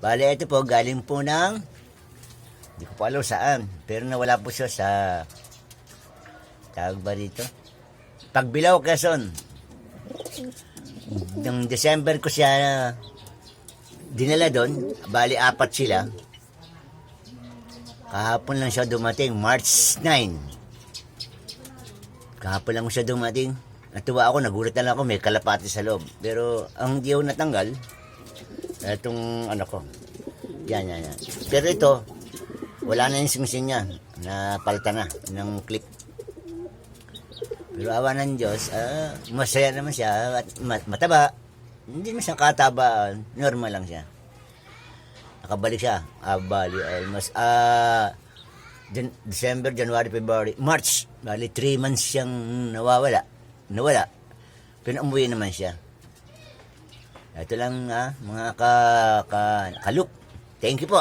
Bale, ito po, galing po ng, hindi ko pa alam saan, pero nawala po siya sa, tawag ba dito? Pagbilao, Quezon. Noong December ko siya dinala doon, bali 4 sila. Kahapon lang siya dumating, March 9. Kahapon lang siya dumating. Natuwa ako, nagulat na lang ako, may kalapati sa loob. Pero ang hindi ako natanggal, itong ano ko, yan. Pero ito, wala na yung singsing niya, napalitan na ng clip. Pero awa ng Diyos, masaya naman siya at mataba. Hindi naman siya kataba, normal lang siya. Nakabalik siya, bali almost, December, January, February, March. Bali 3 months siyang nawala. Pero umuwi naman siya. Ito lang mga kaluk. Thank you po.